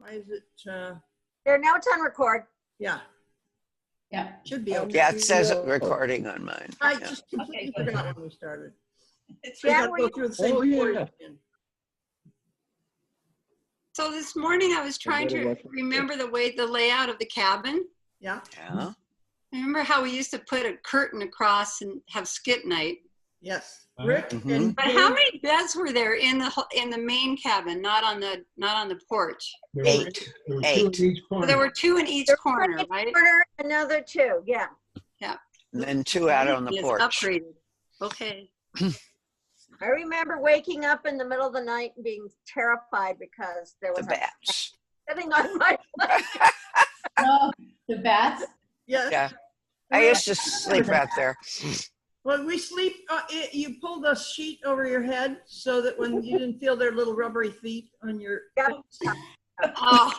Why is it? There, now it's on record. Yeah. Yeah. Should be okay. Yeah, it says recording on mine. I Yeah. just completely Okay, forgot when we started. It's We got to go through the same story again. So this morning I was trying to remember the layout of the cabin. Yeah. Yeah. Remember how we used to put a curtain across and have skit night? Yes. Rick and But how many beds were there in the main cabin, not on the porch? Eight. There were Eight. two in each corner. So there were two in each corner, right? Another two, yeah. And then two out on the It's porch. upgraded. Okay. I remember waking up in the middle of the night and being terrified because there The was a bats. sitting on my leg. Oh, the bats? Yes. Yeah. I used to sleep out there. When we sleep, you pull the sheet over your head so that when you didn't feel their little rubbery feet on your. Yep. Oh,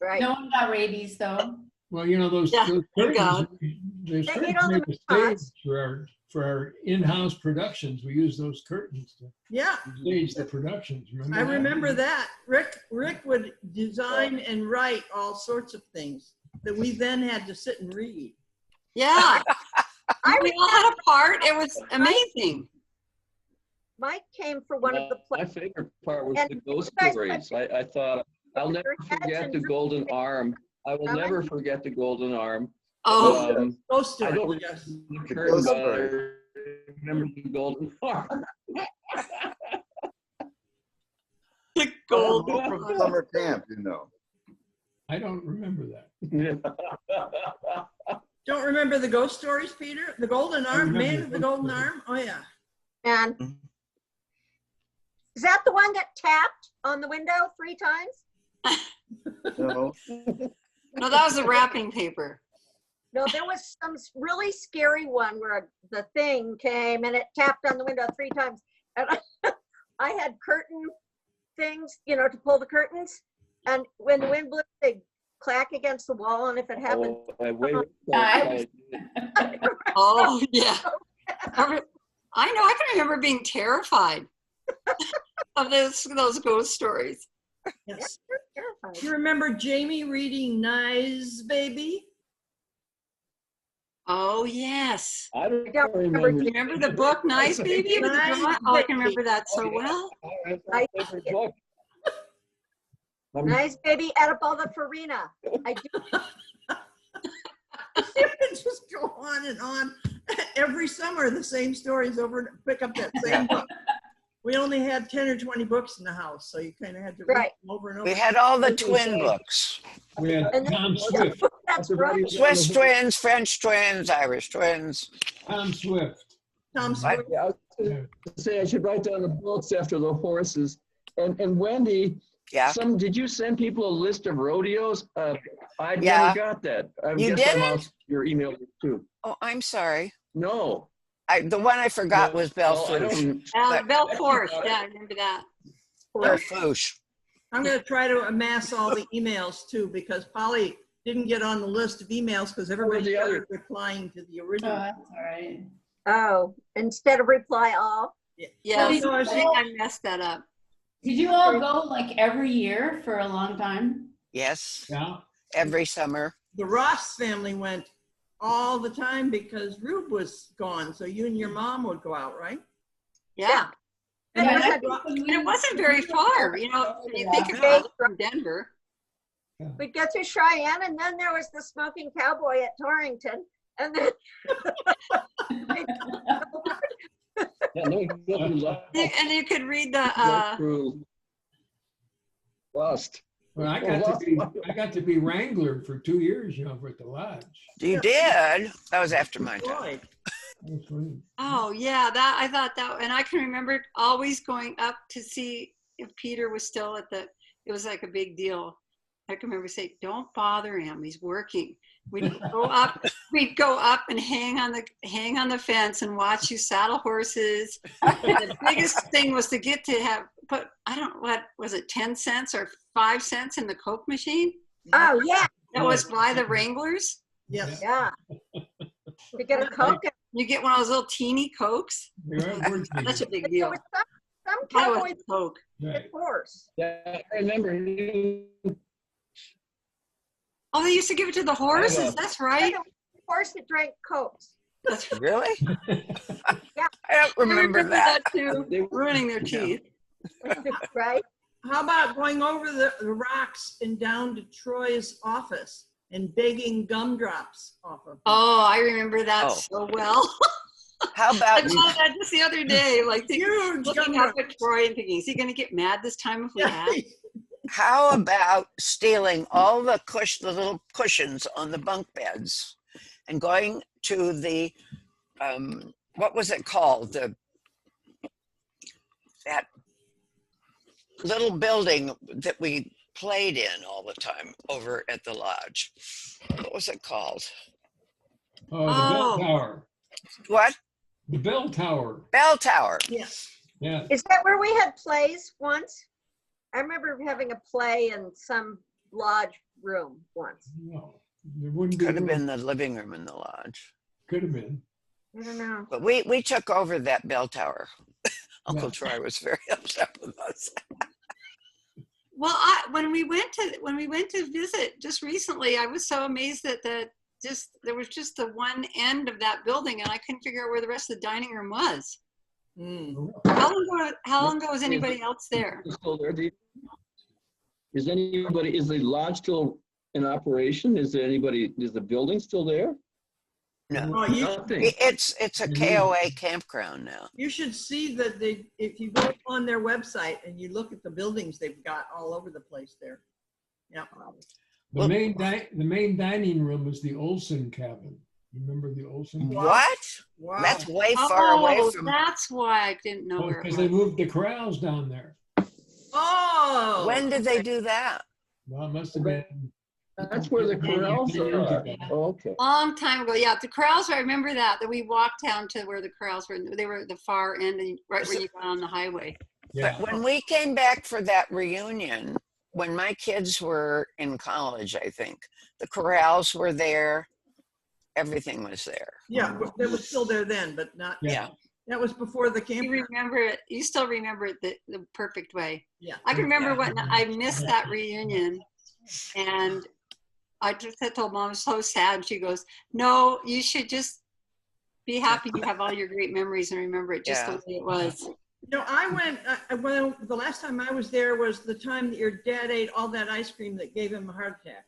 Right. No one got rabies though. Well, you know, those Yeah, curtains, thank God. those They curtains get on the made a spots. stage for our in-house productions. We use those curtains to Yeah, stage the productions. I remember that. Rick would design and write all sorts of things that we then had to sit and read. yeah. We all had a part. It was amazing. Mike came for one of the My plays. favorite part was And the ghost you guys stories. I thought, I'll never forget the golden arm. I will never forget the golden arm. Oh, Ghost I story, don't yes. remember the curtain, but I remember the golden arm. the gold. From summer camp, you know. I don't remember that. Don't remember the ghost stories, Peter? The golden arm, remember man the of the ghost golden stories. arm? Oh, yeah. And is that the one that tapped on the window 3 times? No. No, that was the wrapping paper. No, there was some really scary one where the thing came and it tapped on the window 3 times. And I had curtain things, you know, to pull the curtains. And when the wind blew, they clack against the wall. And if it happened, Oh, yeah. I know. I can remember being terrified of those ghost stories. Yes. terrified. Do you remember Jamie reading Nice Baby? Oh, yes. I don't don't remember. remember. Remember the book Nice Baby? With the Nice drawing? Oh, I can Baby. remember that so well. That's my favorite book. Nice baby, edible the farina. I do. You could just go on and on. Every summer, the same stories over and pick up that same book. We only had 10 or 20 books in the house, so you kind of had to read Right. them over and over. We had all the twin books. We had And then- Tom Swift. That's right. Swiss twins, French twins, Irish twins. Tom Swift. Tom Sawyer. Yeah, I was going to say I should write down the books after the horses. And Wendy, Yeah. did you send people a list of rodeos? I Yeah. never got that. I You guess I'm didn't? off your email too. Oh, I'm sorry. No. The one I forgot was No, I Belfouche. don't. Belfort. Yeah, I remember that. Belfouche. I'm going to try to amass all the emails too, because Polly didn't get on the list of emails because everybody the other? started replying to the Oh, original. that's all right. Oh, instead of reply all. Yes, So I I think I messed that up. Did you all go like every year for a long time? Yes. Yeah. Every summer. The Ross family went all the time because Rube was gone. So you and your mom would go out, right? Yeah. And Yeah, we had- And it wasn't very far, you know, you think about it from Denver. we'd get to Cheyenne, and then there was the smoking cowboy at Torrington. And then Yeah, no, you lost. And you could read the, Go through. Lost. Well, I got to be Wrangler for 2 years, you know, for the lodge. You did? That was after my time. Boy, That's right. oh, yeah, that, I thought that, and I can remember always going up to see if Peter was still at the, it was like a big deal. I can remember saying, don't bother him, he's working. We'd go up and hang on the fence and watch you saddle horses. The biggest thing was to get to put, I don't know, what was it, 10 cents or 5 cents in the Coke machine? oh yeah, That was by the Wranglers. yes. yeah. To get a Coke. You get one of those little teeny Cokes. There are words for That's a you. big And deal. there was Some I was cowboys Coke. Right. get horse. Yeah, I remember. Oh, they used to give it to the horses. That's right. Horse that drank Cokes. That's Really? Yeah. I don't I remember that. too. They- Ruining their Yeah. teeth. Right? How about going over the rocks and down to Troy's office and begging gumdrops off of him? Oh, I remember that Oh. so well. How I about thought that just the other day, like Huge looking up gumdrops. at Troy and thinking, is he going to get mad this time if we have? how about stealing all the little cushions on the bunk beds and going to the what was it called? That little building that we played in all the time over at the lodge. What was it called? Oh, the bell Oh. tower. What? The bell tower. Bell Tower. Yes. Yeah. Is that where we had plays once? I remember having a play in some lodge room once. No, there wouldn't be. Could have been the living room in the lodge. Could have been. I don't know. But we took over that bell tower. Uncle Yeah. Troy was very upset with us. Well, when we went to visit just recently, I was so amazed that there was just the one end of that building, and I couldn't figure out where the rest of the dining room was. Mm. How long ago was anybody else there? Still there, Dee? Is the lodge still in operation? Is the building still there? No. Oh, Nothing. It's a KOA campground now. you should see that if you go on their website and you look at the buildings they've got all over the place there. Yeah. The main dining room is the Olson cabin. Remember the Olson? What? Wow. That's way far away from. That's why I didn't know where it Because was. they moved the corrals down there. Oh. When did they do that? Well, it must have been. That's where the corrals are. Oh, okay. Long time ago, yeah. The corrals, I remember that we walked down to where the corrals were. They were at the far end, and right when you got on the highway. Yeah. But when we came back for that reunion, when my kids were in college, I think the corrals were there. Everything was there. Yeah, they were still there then, but not. Yeah. That was before the You campground. remember it. You still remember it the perfect way. Yeah. I can remember when I missed that reunion, and I just told Mom, I'm so sad. And she goes, "No, you should just be happy you have all your great memories and remember it just the way it was." I went, the last time I was there was the time that your dad ate all that ice cream that gave him a heart attack.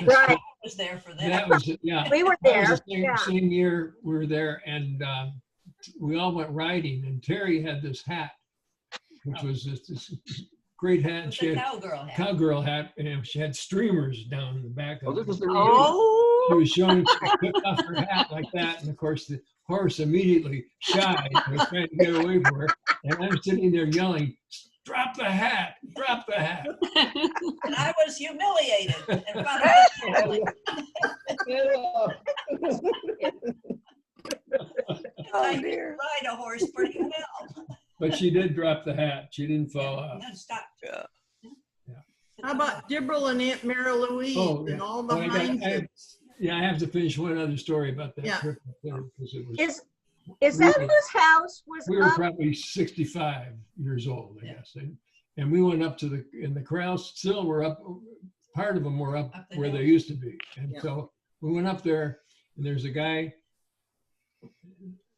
Right. Was there for that. That was, yeah. We were That was there. the same, Yeah. same year we were there, and we all went riding, and Terry had this hat, which was this great hat. And she The had cowgirl hat, and she had streamers down the back Oh, of this it. was the reunion. Oh, She was showing, she took off her hat like that, and of course the horse immediately shied and was trying to get away from her. And I'm sitting there yelling, "Drop the hat! Drop the hat!" And I was humiliated in front of the family. I did dear. ride a horse pretty well. But she did drop the hat. She didn't fall off. No, stop. Yeah. How about Dibble and Aunt Mary Louise Oh, and yeah. all the Well, I Heinzes? Yeah, I have to finish one other story about that Yeah. trip because it was. Is that whose house was We were up? probably 65 years old, I Yeah. guess. And we went up to the corrals still were up, part of them were up Up the where hill. they used to be. And Yeah. so we went up there and there's a guy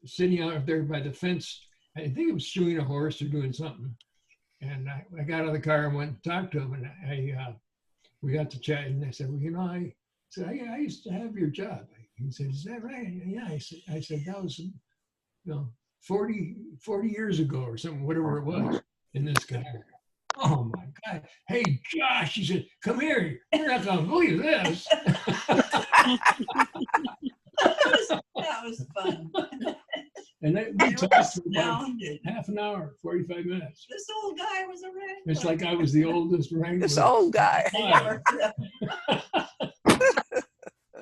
sitting out there by the fence. I think he was shoeing a horse or doing something. And I got out of the car and went and talked to him, and we got to chat, and I said, well, I said, I used to have your job. He said, is that right? Yeah, I said, that was, 40 years ago or something, whatever it was. And this guy, oh my God, hey, Josh, he said, come here, you're not gonna believe this. That was fun. And we It talked was for about astounding. half an hour, 45 minutes. This old guy was a wrangler. It's like I was the oldest wrangler. This old guy. alive.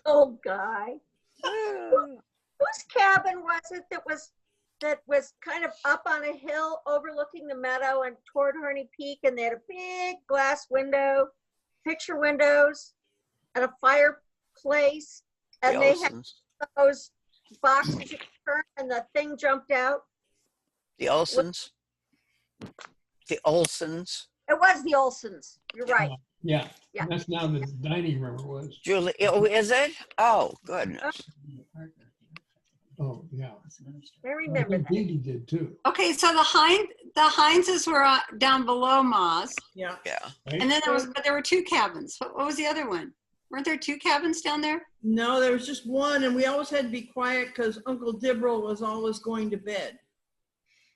Old guy. Whose cabin was it that was kind of up on a hill overlooking the meadow and toward Harney Peak, and they had a big glass window, picture windows, and a fireplace, and The they had Olsons. those boxes you could turn and the thing jumped out. The Olsons. The Olsons. It was the Olsons. You're right. Yeah, Yeah. that's now the dining room was. Julie, oh, is it? Oh, goodness. Oh, yeah. I I remember think that. Dee Dee did too. Okay, so the Heinzes were down below Ma's, Yeah. Yeah. Right? and then there were two cabins. What was the other one? Weren't there two cabins down there? No, there was just one, and we always had to be quiet because Uncle Dibble was always going to bed.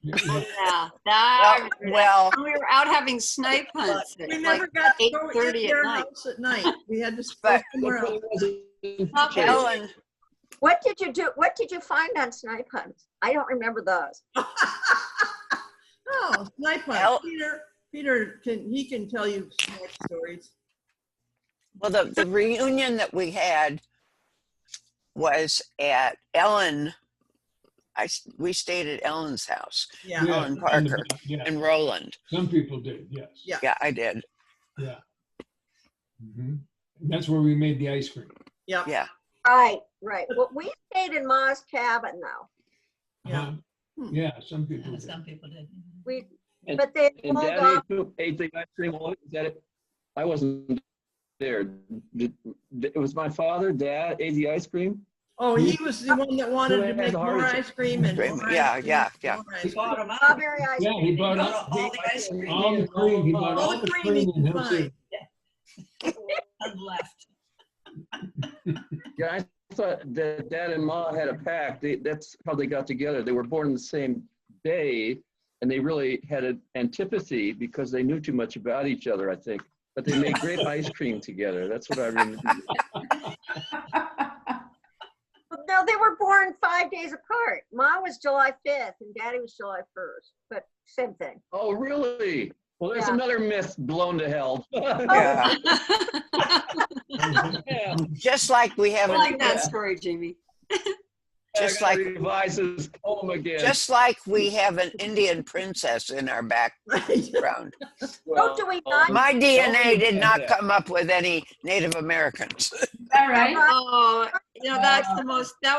Yeah, that. Well, We were out having snipe hunts at We like never got to go 8:30 in at their night. house at night. We had to go But- somewhere else. Okay. Ellen, What did you do? What did you find on snipe hunts? I don't remember those. Oh, snipe hunt. El- Peter can tell you snipe stories. well, the reunion that we had was at Ellen. We stayed at Ellen's house, Yeah. Yeah, Ellen Parker yeah. and Roland. Some people did, yes. Yeah. Yeah, I did. Yeah. Mhm. And that's where we made the ice cream. Yeah. Yeah. Right. Well, we stayed in Ma's cabin though. Yeah. Uh-huh. Yeah, some people Yeah, did. some people did. We, And- but they And pulled Daddy off. ate the ice cream. Is that it? I wasn't there. It was my father, Dad ate the ice cream. Oh, he was the one that wanted Who to had make the heart more attack? ice cream and more Yeah, ice cream, yeah, yeah. more ice He cream. bought them out. Strawberry ice Yeah, cream. he bought Bought all all the ice cream. all the cream. He bought All all the the cream cream he in could Hill find. City. None left. Yeah, I thought that Dad and Ma had a pact. That's how they got together. They were born the same day, and they really had an antipathy because they knew too much about each other, I think. But they made great ice cream together. That's what I remember. No, they were born 5 days apart. Ma was July 5th and Daddy was July 1st, but same thing. Oh, really? Well, there's Yeah. another myth blown to hell. Yeah. Yeah. Just like we have I an, like that story, Jamie. Just I gotta like- revise his poem again. just like we have an Indian princess in our Right. background. Oh, do we not? My DNA did not Yeah. come up with any Native Americans. All right. Oh, that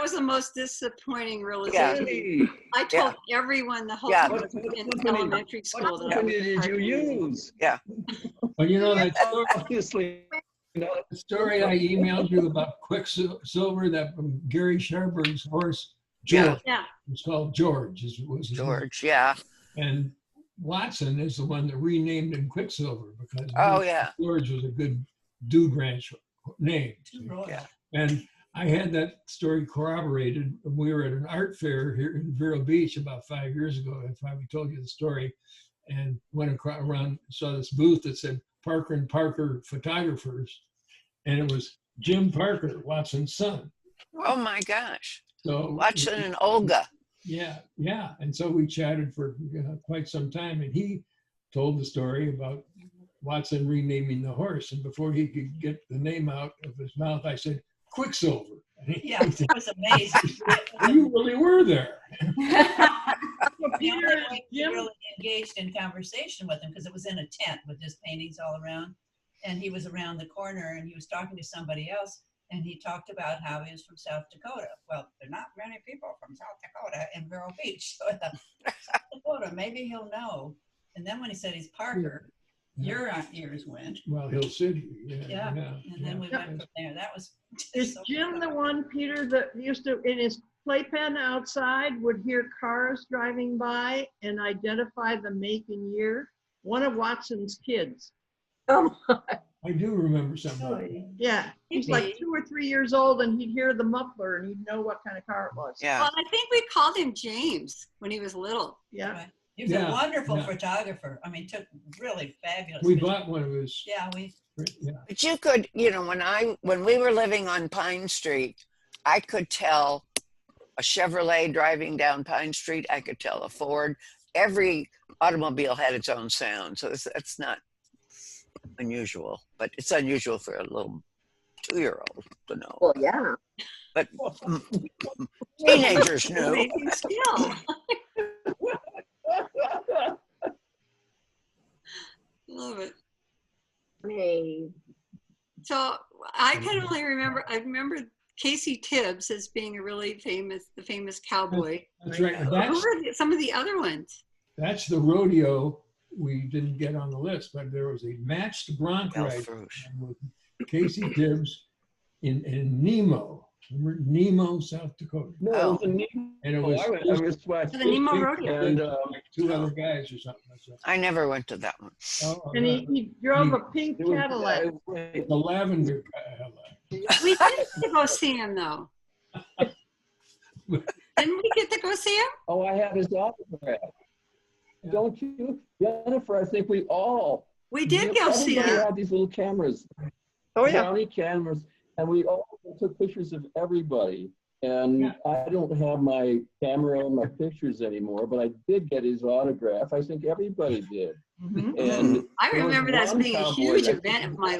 was the most disappointing realization. Hey, I told everyone the whole Yeah. time in elementary school that I what was company did you amazing. use? But you know that story, Obviously, the story I emailed you about Quicksilver, that from Gary Sharberg's horse, George. Yeah. It's called George. Was his name. George, yeah. And Watson is the one that renamed him Quicksilver because Oh, yeah. George was a good dude ranch name. Yeah. And I had that story corroborated when we were at an art fair here in Vero Beach about 5 years ago. I probably told you the story, and went around, saw this booth that said Parker and Parker Photographers, and it was Jim Parker, Watson's son. Oh my gosh. So Watson and Olga. yeah. And so we chatted for quite some time, and he told the story about Watson renaming the horse. And before he could get the name out of his mouth, I said, Quicksilver. And he Yeah, said, it was amazing. you really were there. The only way we Jim- really engaged in conversation with him, because it was in a tent with his paintings all around, and he was around the corner and he was talking to somebody else, and he talked about how he was from South Dakota. Well, there are not many people from South Dakota in Vero Beach. So I thought, South Dakota, maybe he'll know. And then when he said he's Parker, your ears went. Well, Hill City. Yeah. And then we went from there. That was Is so Jim fun. the one, Peter, that used to, in his playpen outside, would hear cars driving by and identify the make and year? One of Watson's kids. Oh, I do remember something. Yeah, he's like 2 or 3 years old and he'd hear the muffler and he'd know what kind of car it was. Yeah. Well, I think we called him James when he was little. Yeah. Right. He was Yeah, a wonderful yeah. photographer. I mean, took really fabulous We pictures. bought one of his. Yeah, Yeah. But you could, when we were living on Pine Street, I could tell a Chevrolet driving down Pine Street. I could tell a Ford. Every automobile had its own sound. So it's not unusual, but it's unusual for a little 2-year-old to know. well, yeah. But teenagers knew. Amazing skill. Love it. Hey, So I can only remember, I remember Casey Tibbs as being a really famous cowboy. That's right. Who were some of the other ones? That's the rodeo we didn't get on the list, but there was a matched bronc ride Belfrouche. with Casey Tibbs in Nemo. Remember Nemo, South Dakota? No, it was a neat. And it was I was The Nemo Rodeo. and like two other guys or something. I never went to that one. Oh, And he drove a pink it was, Cadillac. the lavender Cadillac. We did get to go see him though. Didn't we get to go see him? oh, I have his autograph. Yeah. Don't you, Jennifer? I think we all. We did go see Everybody him. had these little cameras. Oh, yeah. County cameras, and we all took pictures of everybody. And Yeah. I don't have my camera and my pictures anymore, but I did get his autograph. I think everybody did. Mhm. And I there was remember that as one being a cowboy huge that- event of my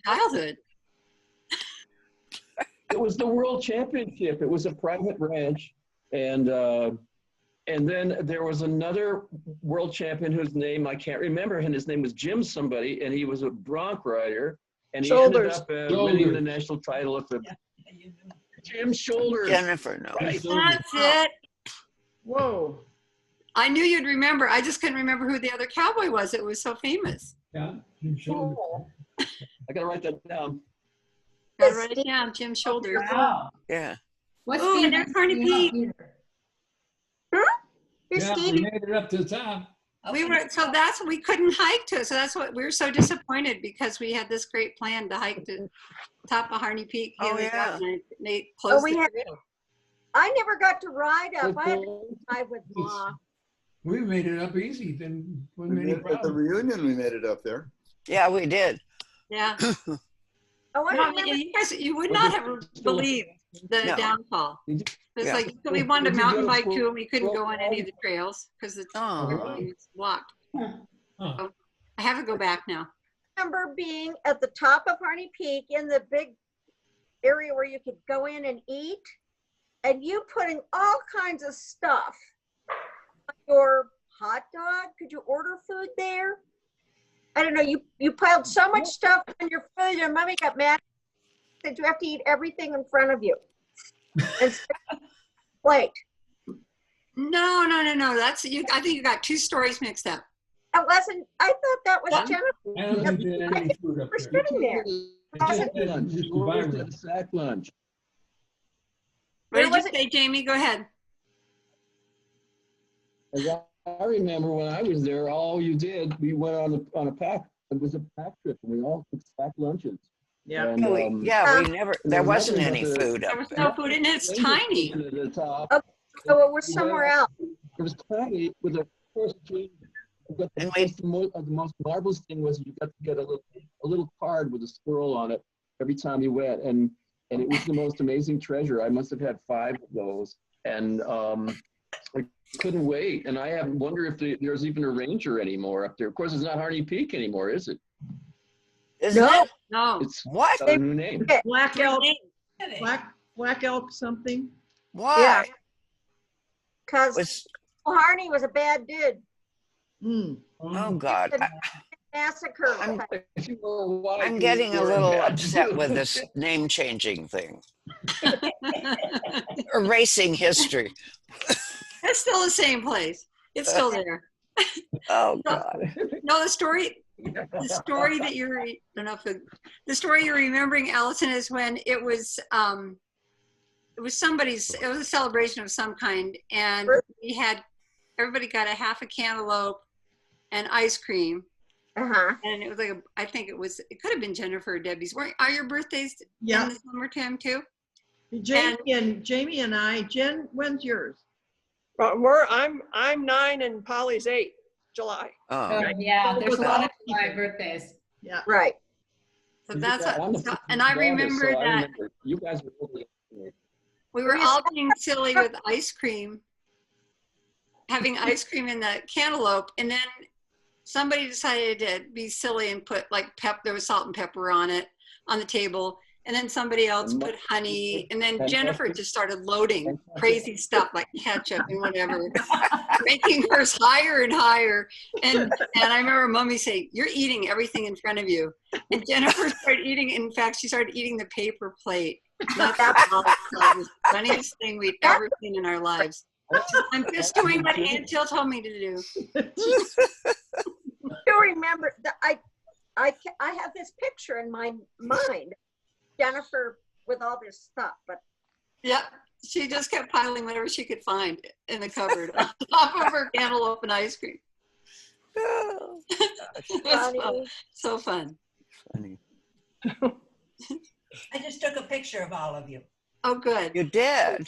childhood. It was the World Championship. It was a private ranch, and then there was another world champion whose name I can't remember, and his name was Jim somebody, and he was a bronc rider, and he Shoulders. ended up winning the Shoulders. national title at the You knew. Jim Shoulders. Jennifer knows. Right. That's it. Whoa. I knew you'd remember. I just couldn't remember who the other cowboy was. It was so famous. Yeah, Jim Shoulders. I gotta write that down. Gotta write it down, Jim Shoulders. Wow. Yeah. What's Oh, the and there's Harney Peak. You're Yeah, we skating. made it up to the top. We were so that's we couldn't hike to it. So that's what we were so disappointed because we had this great plan to hike to top of Harney Peak. Oh, Haley yeah. got and they closed we the had- trail. I never got to ride up. I had to ride with Ma. We made it up easy. Then We wasn't made any it at the problem. reunion, we made it up there. Yeah, we did. Yeah. Oh, I No, remember. you would not have believed the No. downfall. Did you- It's Yeah. like we wanted to Did you mountain go to bike full- too, and we couldn't full go on any of ride? the trails because it's Oh, walked. Huh. I have to go back now. remember being at the top of Harney Peak in the big area where you could go in and eat, and you putting all kinds of stuff on your hot dog. Could you order food there? I don't know. You piled so much stuff on your food, and Mommy got mad. Said you have to eat everything in front of you. And wait, No. That's you. I think you got two stories mixed up. it wasn't. I thought that was What? Jennifer. I don't think they had any food up We're there. sitting there. It's just that Lunch. just You always environment. had a sack lunch. What Where did was you it? say, Jamie? Go ahead. As I remember when I was there, all you did, we went on a pack. It was a pack trip, and we all took sack lunches. Yeah. And, we never, there there was wasn't nothing any but the- food There up was there. no food, and it's tiny. At the top. So it was somewhere else. It was tiny with a first tree. But And the most marvelous thing was you got to get a little card with a squirrel on it every time you went, and it was the most amazing treasure. I must have had 5 of those, and I couldn't wait. And I wonder if there's even a ranger anymore up there. Of course, it's not Harney Peak anymore, is it? Isn't No. it? No. It's What? got a new name. Black elk, Kidding. black elk something. Why? Because Was, Harney was a bad dude. Mm. oh, God. Massacre. I'm getting a little upset with this name changing thing. Erasing history. It's still the same place. It's still there. Oh, God. No, the story that you're, I don't know if the story you're remembering, Allison, is when it was a celebration of some kind, and everybody got a half a cantaloupe and ice cream, Uh-huh. and it was like it could have been Jennifer or Debbie's. Are your birthdays Yeah. in the summertime too? Jamie and I, Jen, when's yours? I'm 9 and Polly's 8, July. Oh, Oh, yeah, there's a lot of July birthdays. Yeah. Right. So that's I'm the what, first and I daughter, remember so I that remember you guys were really we were all being silly with ice cream, having ice cream in the cantaloupe, and then somebody decided to be silly and put like there was salt and pepper on it on the table, and then somebody else put honey, and then Jennifer just started loading crazy stuff like ketchup and whatever, making hers higher and higher. And I remember Mommy saying, "You're eating everything in front of you," and Jennifer started eating. In fact, she started eating the paper plate. That was the funniest thing we'd ever seen in our lives. I'm just doing what Aunt Jill told me to do. You remember that I have this picture in my mind, Jennifer with all this stuff, but Yep. She just kept piling whatever she could find in the cupboard on top of her cantaloupe and ice cream. Oh, It was funny. so fun. funny. I just took a picture of all of you. Oh, good. You did.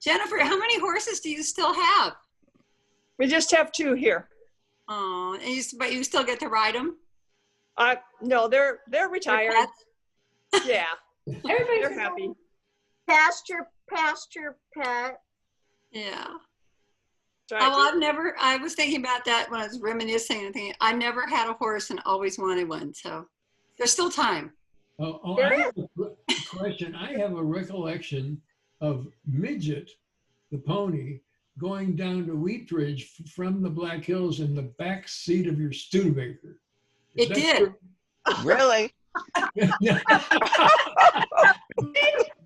Jennifer, how many horses do you still have? We just have 2 here. Oh, but you still get to ride them? No, they're retired. Yeah, Everybody's they're happy. pasture pet. Yeah. So Oh, well, I was thinking about that when I was reminiscing and thinking, I never had a horse and always wanted one. So there's still time. I have a question. I have a recollection of Midget, the pony, going down to Wheatridge from the Blakc Hills in the back seat of your Studebaker. It did. Really?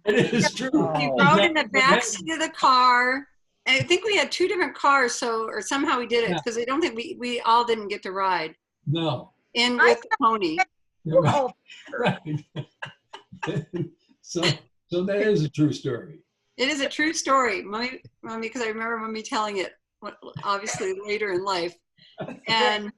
It is true. He rode in the back seat of the car. I think we had 2 different cars, or somehow we did it because I don't think we all didn't get to ride No. in with the pony. Right. Right. So that is a true story. It is a true story, mommy, because I remember mommy telling it, obviously later in life. And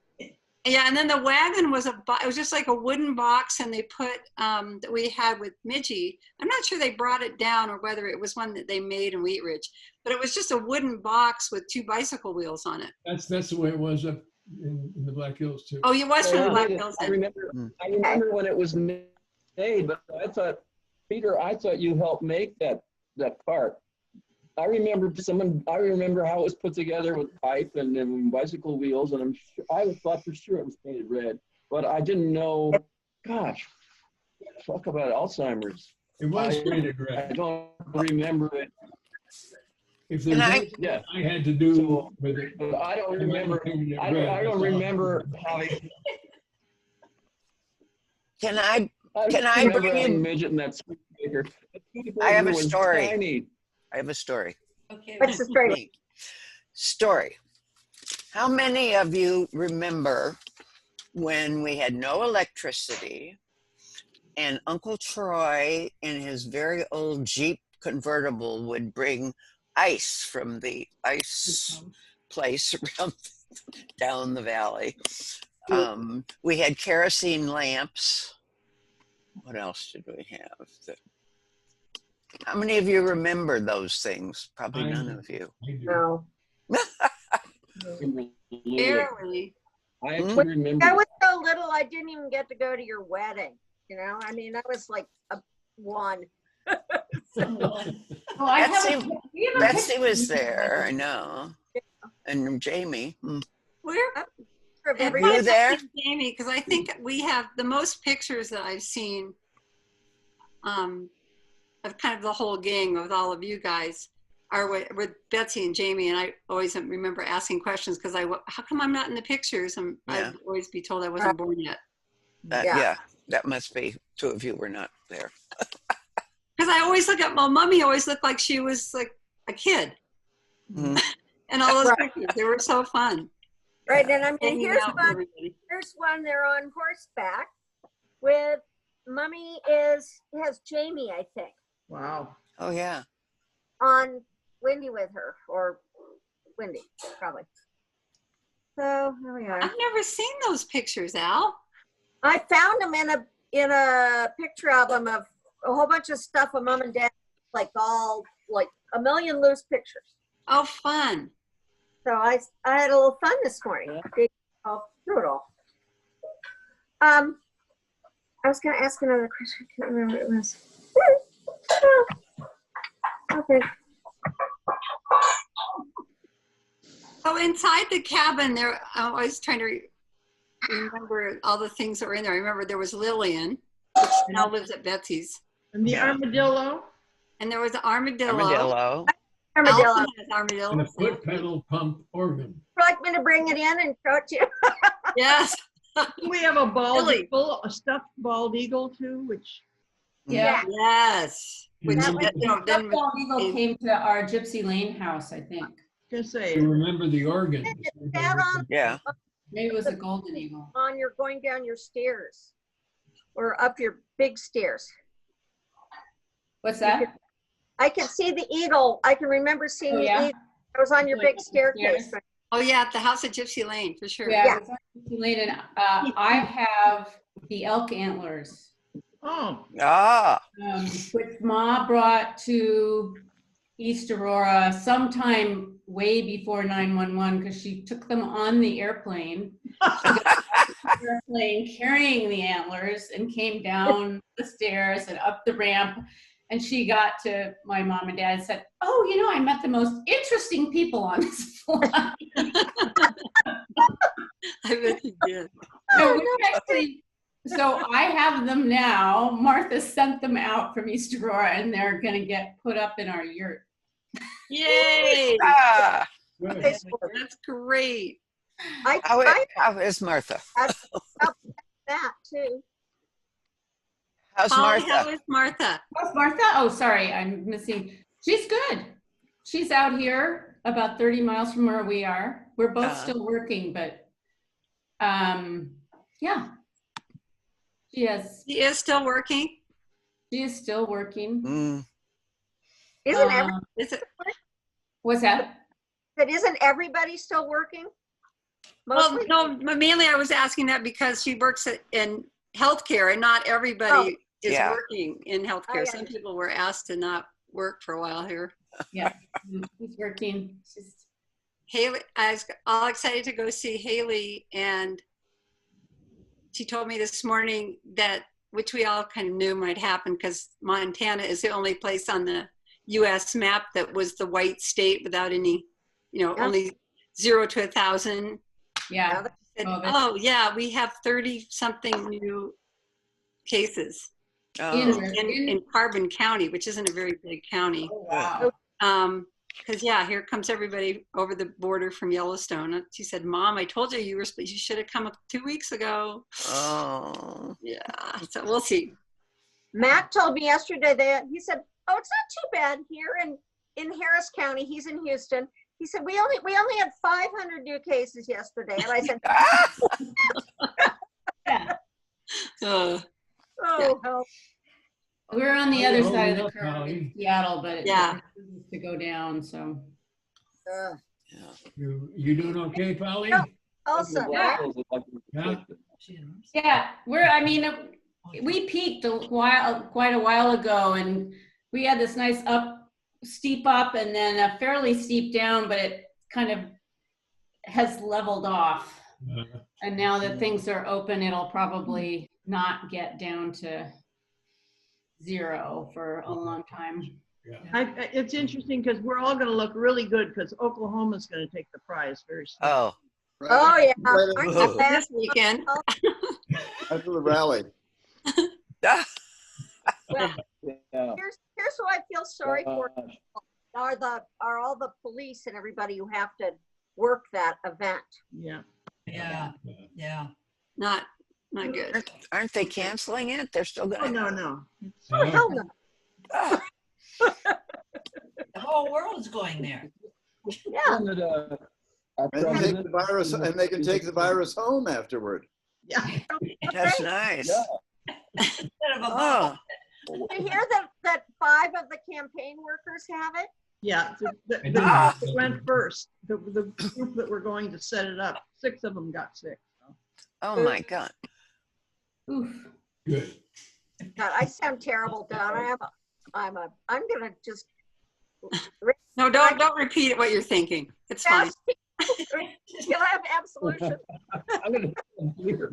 yeah, and then the wagon was it was just like a wooden box, and they put that we had with Midgie. I'm not sure they brought it down or whether it was one that they made in Wheatridge, but it was just a wooden box with 2 bicycle wheels on it. That's the way it was up in the Blakc Hills too. Oh, you was from the Blakc Hills I then. remember when it was made, but I thought, Peter, I thought you helped make that cart. I remember how it was put together with pipe and then bicycle wheels, and I thought for sure it was painted red, but I didn't know. Gosh, talk about Alzheimer's. It was painted I red. don't remember it. If there's anything I had to do with it, But I don't remember. I don't remember having. Can I remember bring having you? midget in that speaker. I have a Was story. tiny. I have a story. Okay. What's the story? Story. How many of you remember when we had no electricity and Uncle Troy in his very old Jeep convertible would bring ice from the ice place around down the valley? We had kerosene lamps. What else did we have? How many of you remember those things? Probably none of you. No. Barely. I actually remember. I was so little, I didn't even get to go to your wedding. You know, I mean, I was like a 1. Oh, I have a, we have a Betsy picture. was there, I know. And Jamie. Where? Every You there? Jamie, because I think we have the most pictures that I've seen of kind of the whole gang with all of you guys are with Betsy and Jamie, and I always remember asking questions because how come I'm not in the pictures? I'd always be told I wasn't born yet. Yeah, that must be 2 of you were not there. Because I always look at my mommy, always looked like she was like a kid. Mhm. And all those pictures, they were so fun. Right, and I mean, Hanging here's out with one. everybody. Here's one. They're on horseback with Mummy has Jamie, I think, Wow. Oh, yeah. on Wendy with her, or Wendy probably. So here we are. I've never seen those pictures, Al. I found them in a picture album of a whole bunch of stuff with Mom and Dad, like all like a million loose pictures. Oh, fun. So I had a little fun this morning. Through it all. I was going to ask another question. I can't remember what it was. Okay. So inside the cabin there, I'm always trying to remember all the things that were in there. I remember there was Lillian, which now lives at Betsy's. And the armadillo. And there was an armadillo. Armadillo. Armadillo. Allison has armadillo. And a foot pedal pump organ. Would you like me to bring it in and show it to you? Yes. We have a bald Really? eagle, a stuffed bald eagle too, which Yeah. Yes. Which, That was- you know, then Bald Eagle came to our Gypsy Lane house, I think. Gonna say, You remember the organ. That on, Yeah. Maybe it was a Golden Eagle. on your going down your stairs or up your big stairs. What's that? I can see the eagle. I can remember seeing Oh, the yeah? eagle. I was on your Like big staircase. upstairs? oh yeah, at the house at Gypsy Lane for sure. Yeah, it was on Gypsy Lane, and I have the elk antlers, oh, Ah, which Ma brought to East Aurora sometime way before 911 because she took them on the airplane. Airplane carrying the antlers and came down the stairs and up the ramp. And she got to my mom and dad and said, "Oh, you know, I met the most interesting people on this flight." I bet you did. No, we actually, so I have them now. Martha sent them out from East Aurora and they're going to get put up in our yurt. Yay! ah. Good. That's great. How is Martha? That too. How's Polly, Martha? how is Martha? How's Martha? Oh, sorry, I'm missing. She's good. She's out here about 30 miles from where we are. We're both still working, but yeah. She is still working. She is still working. Mm. Isn't every, Is it? What's that? but isn't everybody still working? Well, Mostly? no, mainly I was asking that because she works in healthcare and not everybody is Yeah. working in healthcare. I Some people were asked to not work for a while here. Yeah, she's working. She's, Haley, I was all excited to go see Haley, and she told me this morning that, which we all kind of knew might happen because Montana is the only place on the US map that was the white state without any, you know, Yeah. only 0 to 1,000. yeah. Said, Oh, that's- oh yeah, we have 30 something new cases Oh. in Carbon County, which isn't a very big county. Oh, wow. Because yeah, here comes everybody over the border from Yellowstone. She said, "Mom, I told you you should have come 2 weeks ago." Oh. Yeah, so we'll see. Matt told me yesterday that he said, "Oh, it's not too bad here in Harris County." He's in Houston. He said, "We only had 500 new cases yesterday," and I said, Yeah. Uh, "Oh, help." We're on the other Oh, side of the look, curve in Holly. Seattle, but it's Yeah. to go down, so. You doing okay, Polly? No. Also, Yeah. Yeah. Yeah, we peaked quite a while ago, and we had this nice steep up and then a fairly steep down, but it kind of has leveled off. And now that things are open, it'll probably not get down to 0 for a long time. Yeah. it's interesting because we're all gonna look really good because Oklahoma's gonna take the prize very soon. Oh. oh yeah, Right aren't Oh. you glad? this weekend. after the rally. Ah. Well, Yeah. here's who I feel sorry for are all the police and everybody who have to work that event. Yeah. Yeah, yeah. Not good. Aren't they canceling it? They're still Oh, gonna. no. Oh, hell no. Ah. The whole world's going there. Yeah. Canada, our And they take president- the virus, and they can take the virus home afterward. Yeah. That's nice. Yeah. Instead of a Oh. bubble. Did you hear that 5 of the campaign workers have it? Yeah. The I group did. that went first, the group that were going to set it up, 6 of them got sick. So. Oh my God. Oof. Good. God, I sound terrible, Donna. I'm gonna just. No, don't repeat it what you're thinking. It's fine. You'll have absolution. I'm gonna clear.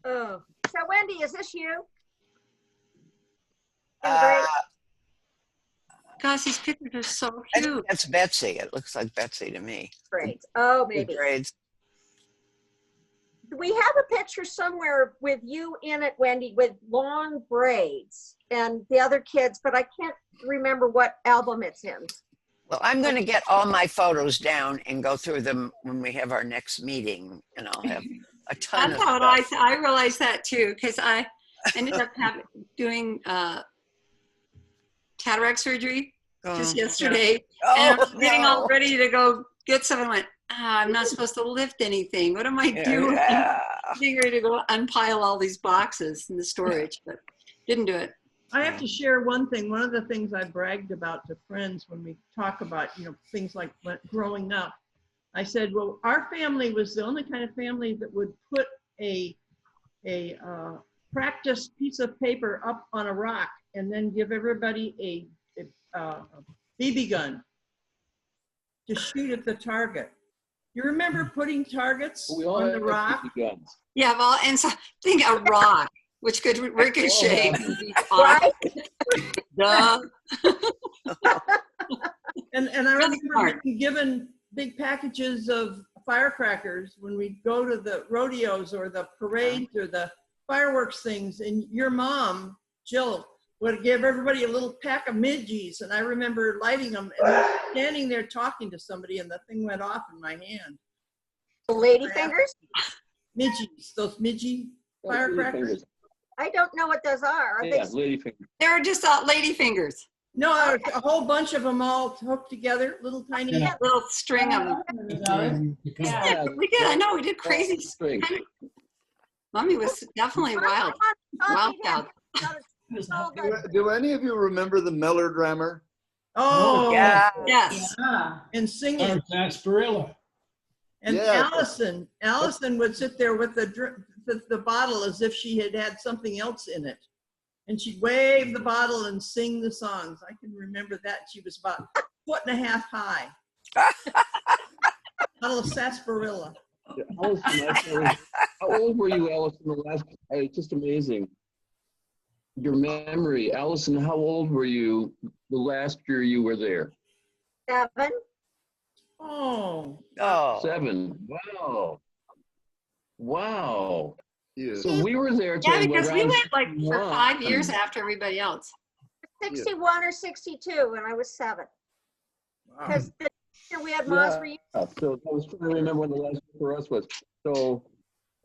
Oh, so Wendy, is this you? Uh, Gosh, these pictures are so I think cute. that's Betsy. It looks like Betsy to me. Great. Oh, Good maybe. grades. We have a picture somewhere with you in it, Wendy, with long braids and the other kids, but I can't remember what album it's in. Well, I'm going to get all my photos down and go through them when we have our next meeting, and a ton That's of how stuff. I realized that too, because I ended up doing cataract surgery just yesterday. And I was getting all ready to go get some. I went, I'm not supposed to lift anything. What am I doing? Yeah. Getting ready to go unpile all these boxes in the storage, but didn't do it. I have to share one thing. One of the things I bragged about to friends when we talk about, things like growing up, I said, well, our family was the only kind of family that would put a practice piece of paper up on a rock and then give everybody a BB gun to shoot at the target. You remember putting targets We all on the had rock? BB guns. Yeah, well, and so think a rock, which could ricochet. Right? Duh. And I Really remember smart. being given big packages of firecrackers when we go to the rodeos or the parades or the fireworks things, and your mom, Jill, would give everybody a little pack of midgies, and I remember lighting them and standing there talking to somebody, and the thing went off in my hand. Lady fingers? Midgies, those midgie firecrackers. I don't know what those are. Are Yeah, they lady fingers. They're just lady fingers. No, a whole bunch of them all hooked together, little tiny. Yeah. Little string of them. Yeah, We did. I know we did crazy. string. Mommy was definitely wild. Wild child. Do any of you remember the melodrama? Oh, Yeah. Yes. and singing. Sarsaparilla. And Yeah. Allison would sit there with the bottle as if she had had something else in it. And she'd wave the bottle and sing the songs. I can remember that. She was about a foot and a half high. Bottle of sarsaparilla. Yeah, Allison, how old were you, Allison, the last? It's just amazing. Your memory. Allison, how old were you the last year you were there? 7. Oh. Oh. 7. Wow. Wow. Yes. So we were there till Yeah, because we around went like for 61. 5 years after everybody else. 61 or 62 when I was 7. Wow. Because we had Ma's reunion. So I was trying to remember when the last year for us was. So,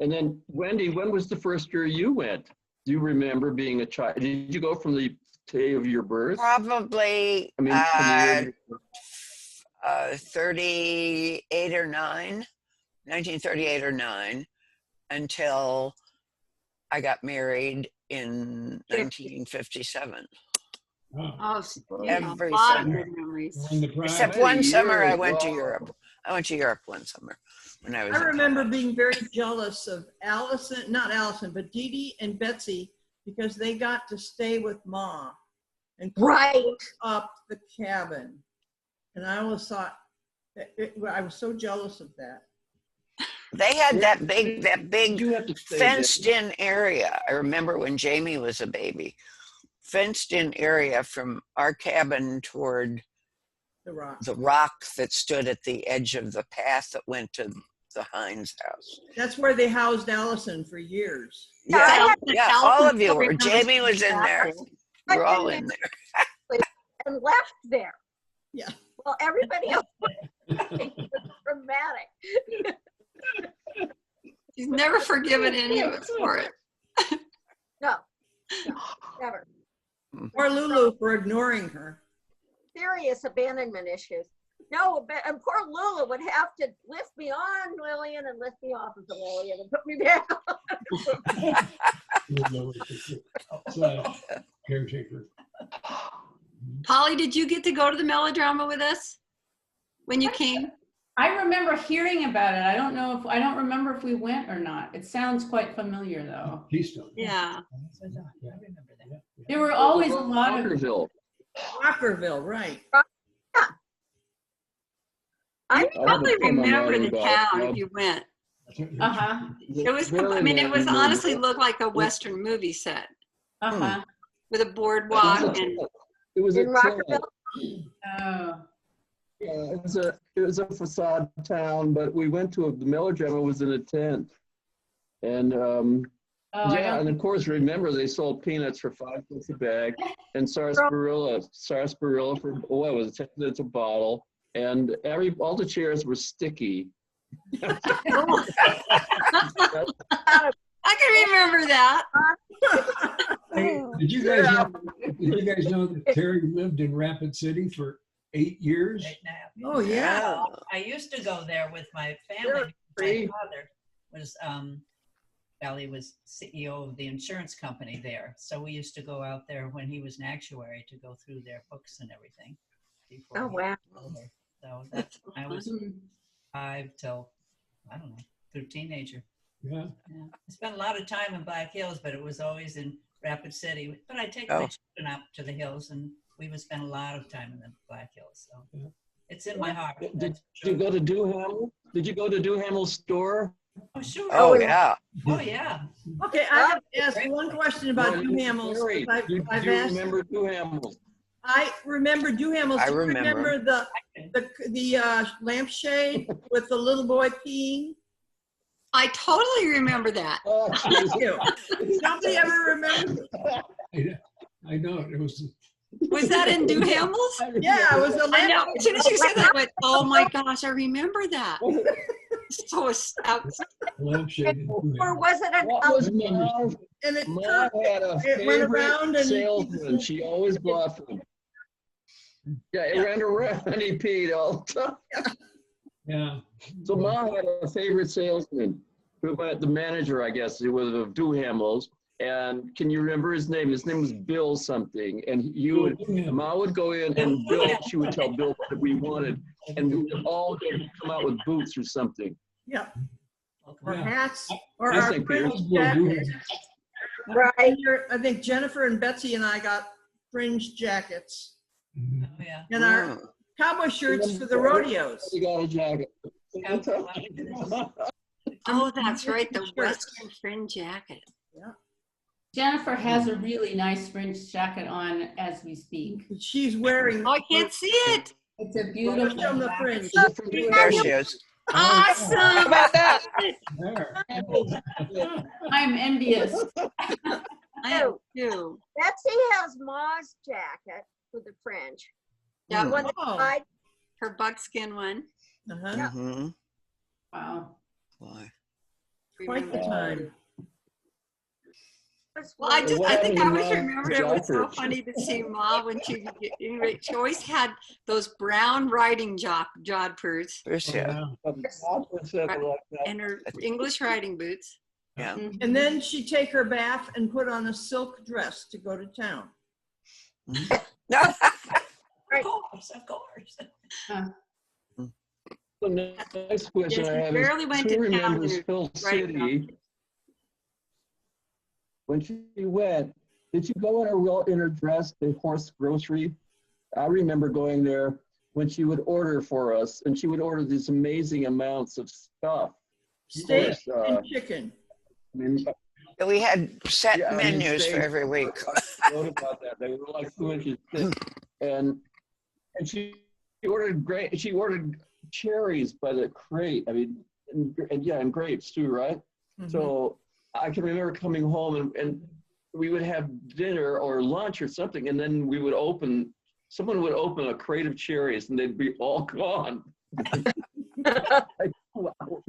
and then Wendy, when was the first year you went? Do you remember being a child? Did you go from the day of your birth? Probably I mean, from the year of your 38 or 9, 1938 or 9, until I got married in 1957. Oh, Every a lot of summer. good memories. Except How many one summer I years? went to Wow. Europe. I went to Europe one summer when I was I in remember college. being very jealous of Allison, not Allison, but Dee Dee and Betsy, because they got to stay with Ma and Right. close up the cabin. And I always thought, I was so jealous of that. They had that big You have to stay there. fenced in area. I remember when Jamie was a baby, fenced in area from our cabin toward The Rock. the rock that stood at the edge of the path that went to the Hines house. That's where they housed Allison for years. Yeah, yeah, all Allison of you still were. remembers Jamie was in there. I We're all didn't in there. and left there. Yeah. Well, everybody else was dramatic. She's never forgiven any of us for it. No, never. Or Lulu for ignoring her. Serious abandonment issues. No, and poor Lula would have to lift me on Lillian and lift me off of the Lillian and put me back on. Caretaker. Polly, did you get to go to the melodrama with us when you came? I remember hearing about it. I don't remember if we went or not. It sounds quite familiar though. Keystone. Yeah. There were always a lot of, Walkerville. Rockerville, right. I I probably have a comment remember the about it. town if you went. uh-huh, It was, I mean, it was honestly looked like a Western movie set uh-huh. with a boardwalk and It was a In Rockerville? Oh, Yeah, it was a facade town, but we went to the melodrama was in a tent. And oh, I yeah, don't and of course, remember they sold peanuts for 5 cents a bag and sarsaparilla for, what was it, 10 cents a bottle. And all the chairs were sticky. That's you guys know that Terry lived in Rapid City for 8 years? Oh, yeah. I used to go there with my Sure. family. My father was, he was CEO of the insurance company there. So we used to go out there when he was an actuary to go through their books and everything. Oh, wow. So that's, I was 5 till, I don't know, through teenager. Yeah. Yeah. I spent a lot of time in Blakc Hills, but it was always in Rapid City. But I take Oh. my children up to the hills, and we would spend a lot of time in the Blakc Hills. So it's in my heart. Did you go to Duhamel? Did you go to Duhamel's store? Oh, sure. Oh, yeah. Oh, yeah. Okay, I have to ask one question about Duhamel's. Terry, do you remember Duhamel's? I remember Duhamel's. I Do you remember. the lampshade with the little boy peeing? I totally remember that. Oh, Thank you. Nobody ever remembers. I know it was. Was that in Duhamel's? Yeah, it was a I know. lampshade. As soon as you said that, I went, oh my gosh, I remember that. So Lampshade. Or was it an What was Mom? And it, Mom had a it went around favorite and salesman. She always bought from him. Yeah, it ran around and he peed all the time. Yeah. So Mom had a favorite salesman, who went the manager, I guess, who was of Duhamel's. And can you remember his name? His name was Bill something. And Ma would go in and Bill, she would tell Bill what we wanted. And we would all come out with boots or something. yeah, or Yeah. hats, or I our think fringe Peter- jackets. right? I think Jennifer and Betsy and I got fringe jackets Mhm. Oh, yeah. and our cowboy shirts for the rodeos. He got a jacket. oh, that's right, the Western fringe jacket. Jennifer has a really nice fringe jacket on as we speak. She's wearing. Oh, I can't see it. It's a Show beautiful. them the fringe. There she is. How Awesome. about that? There. I'm envious. I am too. Betsy has Ma's jacket with the fringe. Yeah, One Oh. side. her buckskin one. Uh-huh. Mm-hmm. Wow. Boy. Quite the time. Well, I think I always What remembered it was so jacket? funny to see Ma when she always had those brown riding jodhpurs There's, yeah. and her English riding boots. Yeah. And then she'd take her bath and put on a silk dress to go to town. Of course, of course. The next question Yes, I we have barely is, went who to town remembers to Hill write about City? When she went, did you go in her dress, the horse grocery? I remember going there when she would order for us, and she would order these amazing amounts of stuff. Steak Of course, and chicken. I mean, We had set Yeah, I mean, menus for they- every week. I wrote about that. They were like 2 inches thick, and she ordered cherries by the crate. I mean, and grapes too, right? Mhm. So I can remember coming home and we would have dinner or lunch or something, and then someone would open a crate of cherries and they'd be all gone. Like, wow.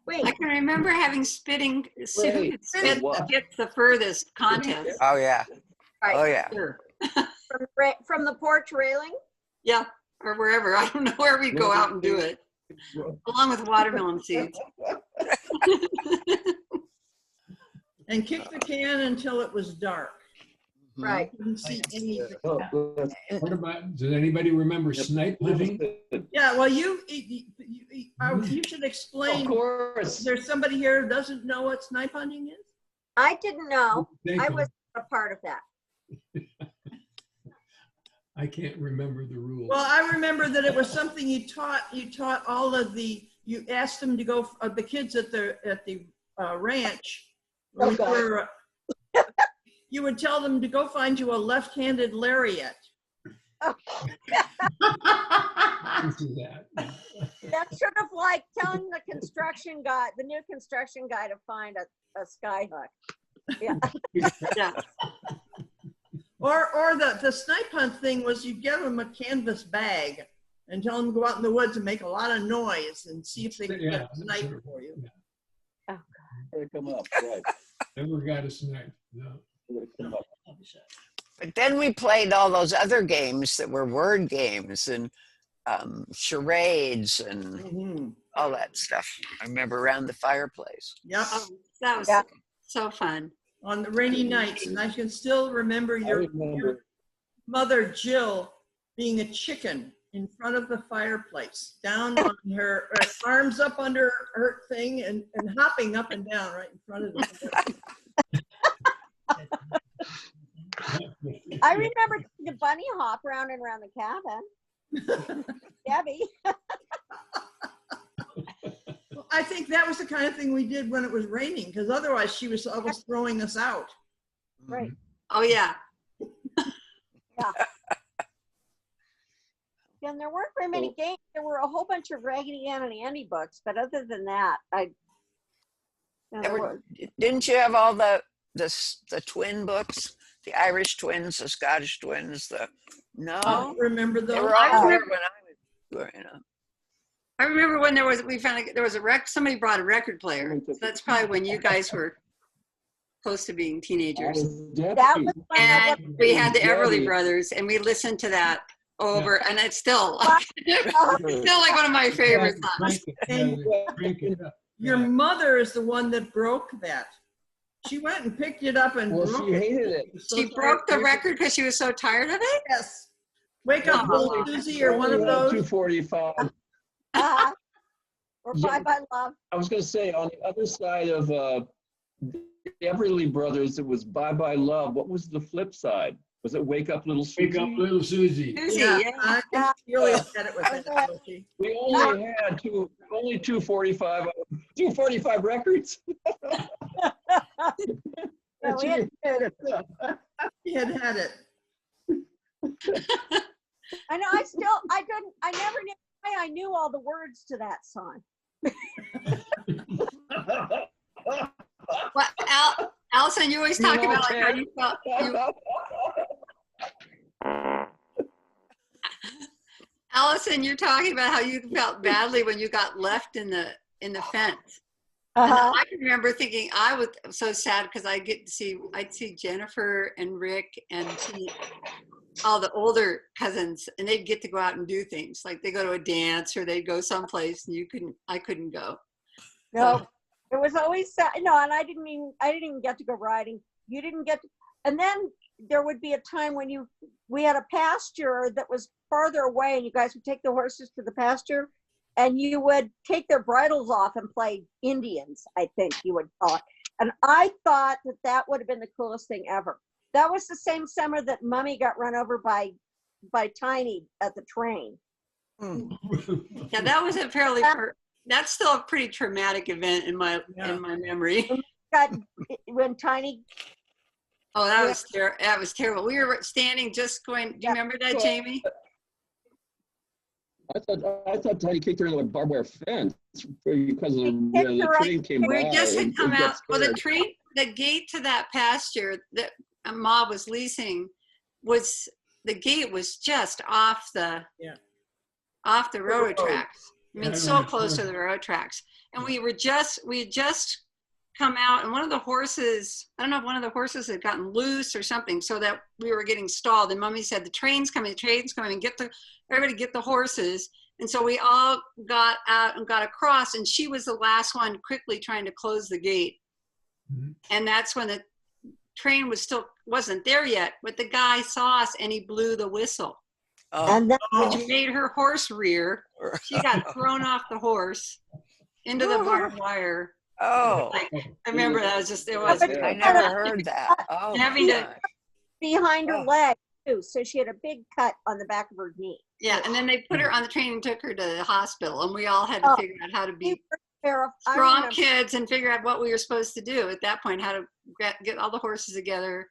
Wait, I can remember having spitting, who could spit Wow. gets the furthest contest. Oh, yeah. Right. Oh, yeah. Sure. from the porch railing? Yeah, or wherever. I don't know where we go out and do it, along with watermelon seeds. And kick the can until it was dark. Right. Couldn't see anything. Oh, that's- What about, does anybody remember snipe hunting? Yeah, well, you should Of explain. course. There's somebody here who doesn't know what snipe hunting is? I didn't know. Thank I you. was a part of that. I can't remember the rules. Well, I remember that it was something you taught all of you asked them to go, the kids at the ranch. when we were, you would tell them to go find you a left-handed lariat. This is that. That's sort of like telling the new construction guy to find a sky hook. Yeah. Yeah. Or the snipe hunt thing was you give them a canvas bag and tell them to go out in the woods and make a lot of noise and see if they can Yeah, get a snipe sure. for you. They come up, right. Never got a snipe, no. But then we played all those other games that were word games and charades and Mhm. all that stuff. I remember around the fireplace. Yep. Oh, that was Yeah. so fun. On the rainy nights, and I can still remember I your remember. mother, Jill, being a chicken in front of the fireplace, down on her arms up under her thing and hopping up and down right in front of the fireplace. I remember the bunny hop round and around the cabin. Debbie. Well, I think that was the kind of thing we did when it was raining, because otherwise she was almost throwing us out. Right. Oh, yeah. And there weren't very many games. There were a whole bunch of Raggedy Ann and Andy books, but other than that, Didn't you have all the twin books? The Irish twins, the Scottish twins, no. I remember They those. were all there when I was growing up. I remember when there was a somebody brought a record player. So that's probably when you guys were close to being teenagers. That was when And we had the Everly Brothers, and we listened to that over, and it's still, still like one of my favorite songs. Your mother is the one that broke that. She went and picked it up and Well, broke she it. hated it. She broke the record because she was so tired of it? Yes. Wake Up Little Susie or one of those. 245. or Bye Bye Love. I was going to say, on the other side of the Everly Brothers, it was Bye Bye Love. What was the flip side? Was it Wake Up Little Susie? Wake Up Little Susie. Susie, Yeah, yeah. I think she always said it with that. We only had 245 records. No, we had She had it. I know. I never knew why I knew all the words to that song. Well, Allison, you always talk about like how you felt. Allison, you're talking about how you felt badly when you got left in the fence. And I can remember thinking I was so sad because I'd see Jennifer and Rick and all the older cousins, and they'd get to go out and do things like they go to a dance or they'd go someplace, and I couldn't go. No, it was always sad. No, and I didn't even get to go riding. You didn't get to, and then there would be a time when we had a pasture that was farther away, and you guys would take the horses to the pasture, and you would take their bridles off and play Indians, I think you would call it. And I thought that would have been the coolest thing ever. That was the same summer that Mummy got run over by Tiny at the train. Yeah, that was a fairly. That's still a pretty traumatic event in my memory. When Tiny. Oh, that was terrible. We were standing, just going. Do you remember that, Jamie? I thought Tiny kicked her into a barbed wire fence because the train came by. We just had come out. Well, the gate to that pasture that Ma was leasing the gate was just off the railroad tracks. I mean, so close to the railroad tracks. And we had just come out, and one of the horses, I don't know if one of the horses had gotten loose or something, so that we were getting stalled. And Mummy said, the train's coming, and everybody get the horses. And so we all got out and got across, and she was the last one quickly trying to close the gate. Mm-hmm. And that's when the train wasn't there yet, but the guy saw us and he blew the whistle. Which made her horse rear. She got thrown off the horse into the barbed wire. Oh, I remember that I never heard that. Oh, having to behind her leg too, so she had a big cut on the back of her knee. Yeah, and then they put her on the train and took her to the hospital, and we all had to figure out how to be strong kids and figure out what we were supposed to do at that point, how to get all the horses together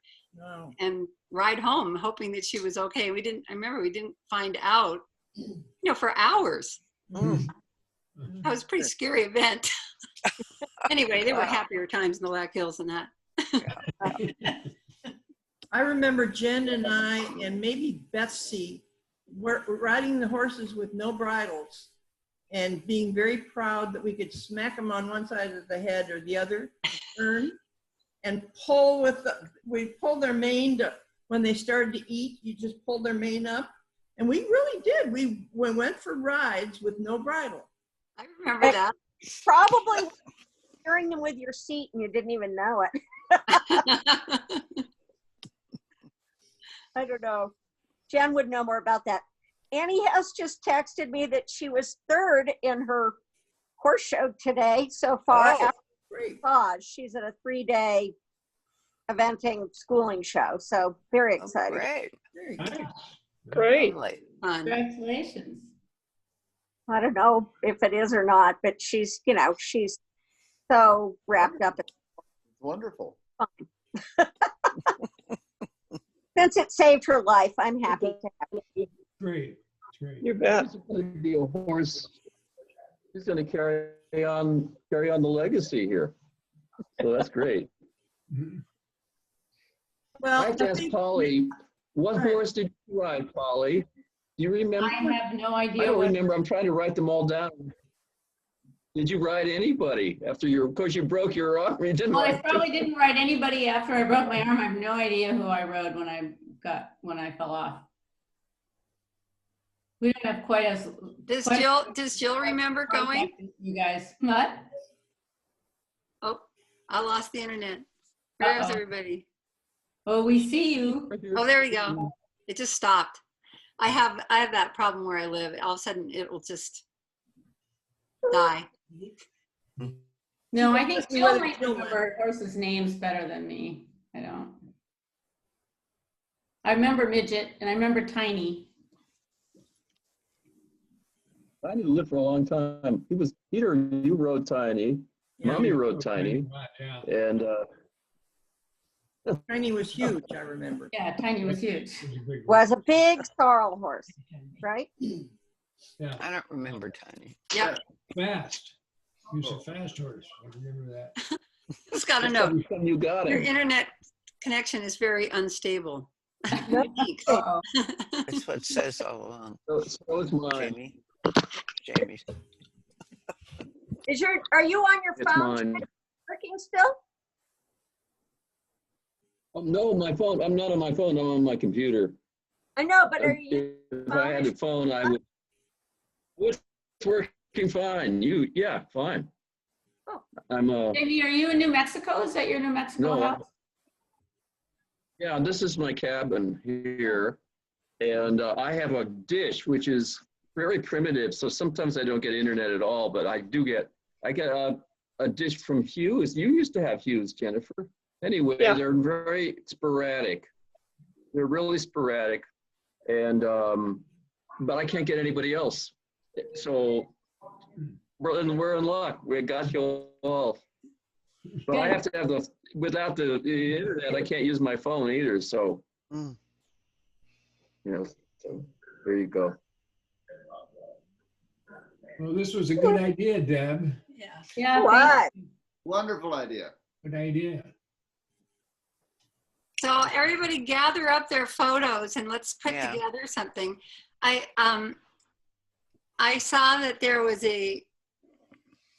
and ride home, hoping that she was okay. I remember we didn't find out, for hours. That was a pretty scary event. Anyway, there were happier times in the Blakc Hills than that. I remember Jen and I and maybe Betsy were riding the horses with no bridles and being very proud that we could smack them on one side of the head or the other, turn, and pull with we pulled their mane to, when they started to eat, you just pulled their mane up. And we really did. We went for rides with no bridle. I remember that. Probably steering them with your seat and you didn't even know it. I don't know. Jen would know more about that. Annie has just texted me that she was third in her horse show today so far. Oh, great. She's at a 3-day eventing schooling show. So very excited. Great. Nice. Great. Lovely. Fun. Congratulations. I don't know if it is or not, but she's, you know, she's so wrapped up. Wonderful. Since it saved her life, I'm happy to have it. Great. Great. You bet. He's going to be a horse. He's going to carry on the legacy here. So that's great. Mhm. Well, I have to ask Polly, what All right. horse did you ride, Polly? Do you remember? I have no I idea. don't what- remember. I'm trying to write them all down. Did you ride anybody after of course you broke your arm? You didn't Well, I ride. probably didn't ride anybody after I broke my arm. I have no idea who I rode when I fell off. We don't have quite as. Does Jill remember going? contact as you guys. What? Oh, I lost the internet. Where's Uh-oh. everybody? Oh, we see you. Oh, there we go. It just stopped. I have that problem where I live. All of a sudden it will just die. No, I think Let's see Jill whether might Jill remember horses' names better than me. I don't. I remember Midget and I remember Tiny. Tiny lived for a long time. Peter, you rode Tiny. Yeah. Mommy rode Tiny. Yeah. And Tiny was huge, I remember. Yeah, Tiny was huge. It was a big Was a big sorrel horse, right? Yeah. I don't remember Tiny. Yep. Fast. He was a fast horse. I remember that. Just got to know. you got Your it. internet connection is very unstable. Thanks. Uh-oh. That's what it says all along. So is mine. Jamie. Are you on your It's phone? mine. Working still? Oh, no, my phone. I'm not on my phone. I'm on my computer. I know, but are you? If I had a phone, I would. It's working fine. Yeah, fine. Oh. I'm Jamie, are you in New Mexico? Is that your New Mexico No. house? Yeah, this is my cabin here, and I have a dish which is very primitive. So sometimes I don't get internet at all, but I get a dish from Hughes. You used to have Hughes, Jennifer. Anyway, Yeah. They're very sporadic. They're really sporadic, and but I can't get anybody else. So we're in luck. We got you all. But I have to have without the internet, I can't use my phone either. So, Mm. So there you go. Well, this was a good idea, Deb. Yeah. Yeah. What? Wonderful idea. Good idea. So everybody gather up their photos and let's put Yeah. together something. I saw that there was and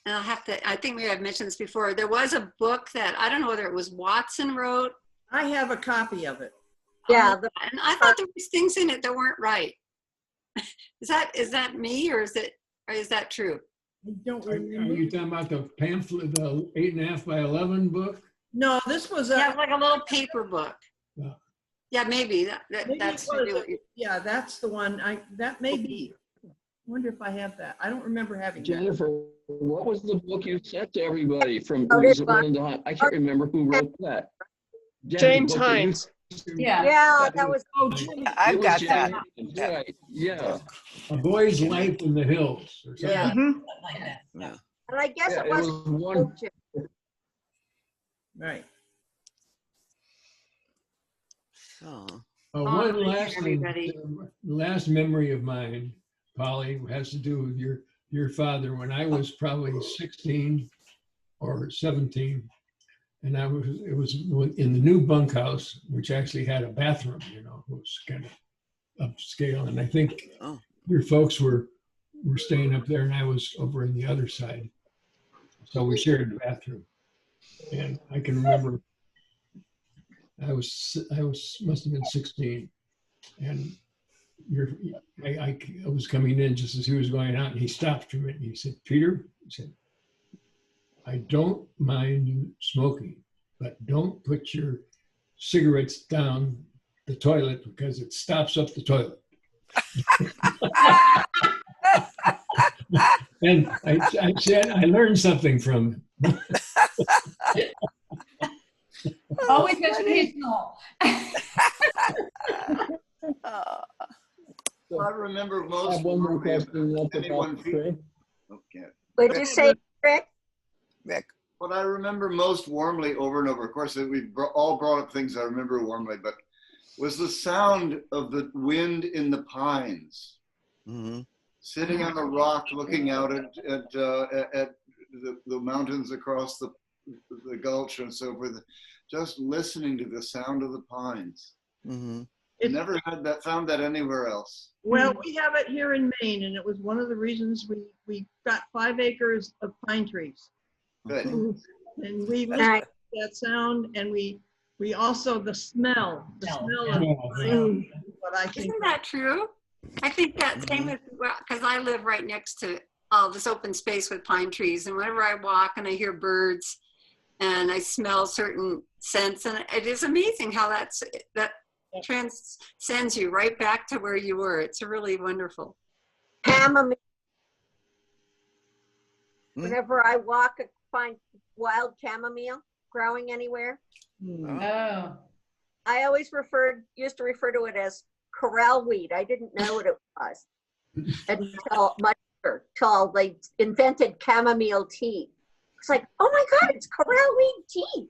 I think maybe I've mentioned this before. There was a book that, I don't know whether it was Watson wrote. I have a copy of it. Yeah. And I thought there was things in it that weren't right. Is that me or is that true? I don't Are remember. you talking about the pamphlet, the 8.5 by 11 book? No, this was Yeah, a, like a little paper book. Yeah. Yeah, maybe maybe that's it was maybe what you- yeah, that's the one. That may be. I wonder if I have that. I don't remember having that. Jennifer, what was the book you sent to everybody from? Oh, Was this it one of the, I can't remember who wrote that. Jennifer, James the book that you Hines. Yeah. Yeah, that was. Oh, Jimmy. I've It was got James that. Hines, right, yeah. A Boy's Life in the Hills. Or something. Yeah. Mhm. Like that. Yeah. And I guess Yeah, it it was. was one. Right. So, Oh, Oh, one thank last you, thing, everybody. last memory of mine, Polly, has to do with your father. When I was probably 16 or 17, and it was in the new bunkhouse, which actually had a bathroom, it was kind of upscale. And I think Oh. your folks were staying up there and I was over in the other side. So we shared the bathroom. And I can remember I must have been 16, and I was coming in just as he was going out, and he stopped for a minute. He said, "Peter," he said, "I don't mind you smoking, but don't put your cigarettes down the toilet because it stops up the toilet." And I said, I learned something from him. Always educational. I remember I most. have one more question left anyone about the tree. Okay. What'd you say, Rick? Rick. What I remember most warmly over and over, of course, we all brought up things I remember warmly, but was the sound of the wind in the pines. Mm-hmm. Sitting on the rock, looking out at the mountains across the gulch and so forth, just listening to the sound of the pines. Mm-hmm. Never found that anywhere else. Well, we have it here in Maine, and it was one of the reasons we got 5 acres of pine trees. Good. And we listened to that sound, and we also the smell of pine is what I think. Isn't that true? I think that same with, because I live right next to all this open space with pine trees, and whenever I walk and I hear birds and I smell certain scents, and it is amazing how that transcends you right back to where you were. It's really wonderful. Chamomile. Whenever I walk, I find wild chamomile growing anywhere. Oh. I always used to refer to it as corral weed. I didn't know what it was until until they invented chamomile tea. It's like, oh my God, it's corral weed tea.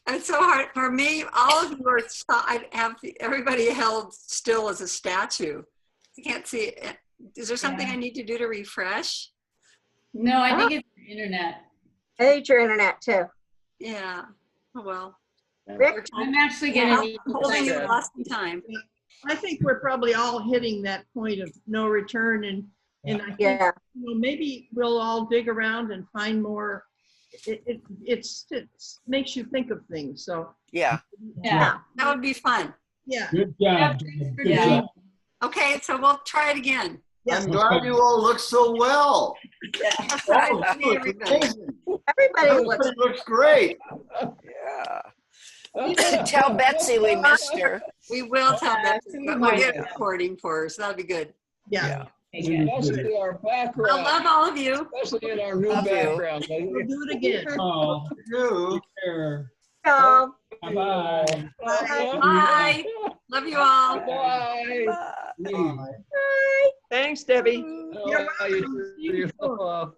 It's so hard for me. All of you are. I have everybody held still as a statue. I can't see it. Is there something I need to do to refresh? No, I think it's the internet. I hate your internet too. Yeah. Oh well. Rick, I'm actually getting holding you lost in time. I think we're probably all hitting that point of no return, and I think maybe we'll all dig around and find more. It makes you think of things. So yeah, that would be fun. Yeah. Good job. Good Good job. Okay, so we'll try it again. I'm glad you all look so well. Everybody looks great. Yeah. You should tell Betsy we missed her. We will tell Betsy, but we'll get a recording for her, so that'll be good. Yeah. Especially our background. I love all of you. Especially in our new background. We'll do it again. Oh, You. So, bye-bye. Bye. Love you all. Bye. Bye. Thanks, Debbie. You're welcome.